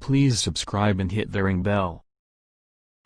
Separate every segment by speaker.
Speaker 1: Please subscribe and hit the ring bell.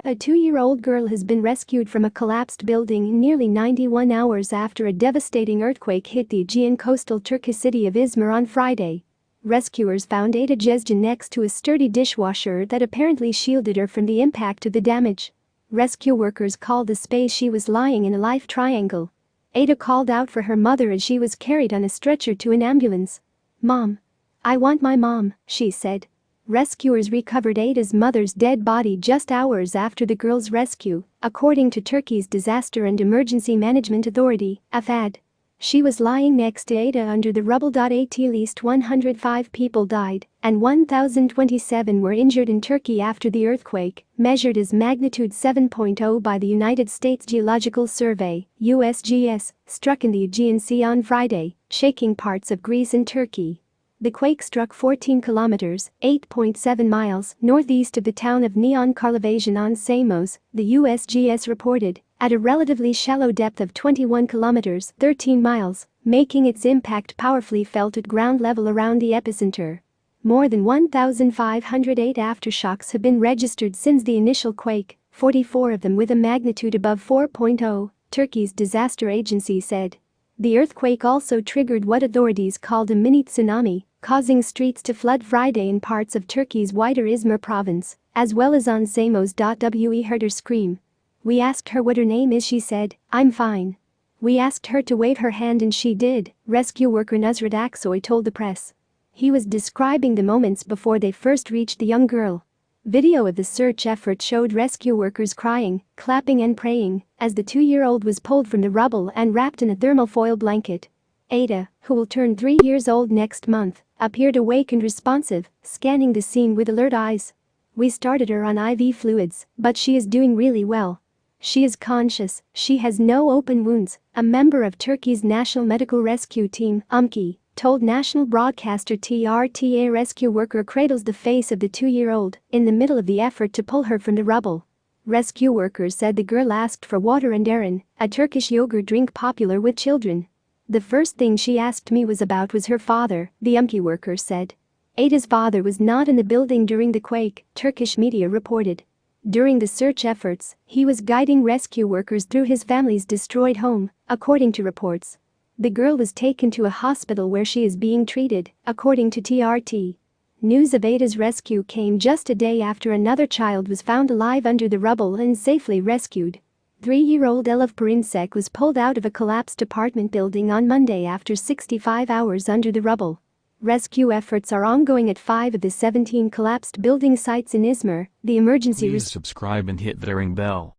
Speaker 2: A 2-year-old girl has been rescued from a collapsed building nearly 91 hours after a devastating earthquake hit the Aegean coastal Turkish city of Izmir on Friday. Rescuers found Ayda next to a sturdy dishwasher that apparently shielded her from the impact of the damage. Rescue workers called the space she was lying in a life triangle. Ayda called out for her mother as she was carried on a stretcher to an ambulance. "Mom. I want my mom," she said. Rescuers recovered Ayda's mother's dead body just hours after the girl's rescue, according to Turkey's Disaster and Emergency Management Authority, AFAD. She was lying next to Ayda under the rubble. At least 105 people died and 1,027 were injured in Turkey after the earthquake, measured as magnitude 7.0 by the United States Geological Survey, USGS, struck in the Aegean Sea on Friday, shaking parts of Greece and Turkey. The quake struck 14 kilometers (8.7 miles) northeast of the town of Neon Karlovasian on Samos, the USGS reported, at a relatively shallow depth of 21 kilometers (13 miles), making its impact powerfully felt at ground level around the epicenter. More than 1,508 aftershocks have been registered since the initial quake, 44 of them with a magnitude above 4.0, Turkey's disaster agency said. The earthquake also triggered what authorities called a mini tsunami, causing streets to flood Friday in parts of Turkey's wider Izmir province, as well as on Samos. We heard her scream. "We asked her what her name is," she said. "I'm fine." "We asked her to wave her hand and she did," rescue worker Nusrat Aksoy told the press. He was describing the moments before they first reached the young girl. Video of the search effort showed rescue workers crying, clapping and praying as the 2-year-old was pulled from the rubble and wrapped in a thermal foil blanket. Ayda, who will turn 3 years old next month, appeared awake and responsive, scanning the scene with alert eyes. "We started her on IV fluids, but she is doing really well. She is conscious, she has no open wounds," a member of Turkey's National Medical Rescue Team, UMKI, told national broadcaster TRT. A rescue worker cradles the face of the 2-year-old in the middle of the effort to pull her from the rubble. Rescue workers said the girl asked for water and ayran, a Turkish yogurt drink popular with children. "The first thing she asked me was her father," the UMKI worker said. Ayda's father was not in the building during the quake, Turkish media reported. During the search efforts, he was guiding rescue workers through his family's destroyed home, according to reports. The girl was taken to a hospital where she is being treated, according to TRT. News of Ayda's rescue came just a day after another child was found alive under the rubble and safely rescued. 3-year-old Elif Parinsek was pulled out of a collapsed apartment building on Monday after 65 hours under the rubble. Rescue efforts are ongoing at 5 of the 17 collapsed building sites in Izmir. The emergency
Speaker 1: Please subscribe and hit the ring bell.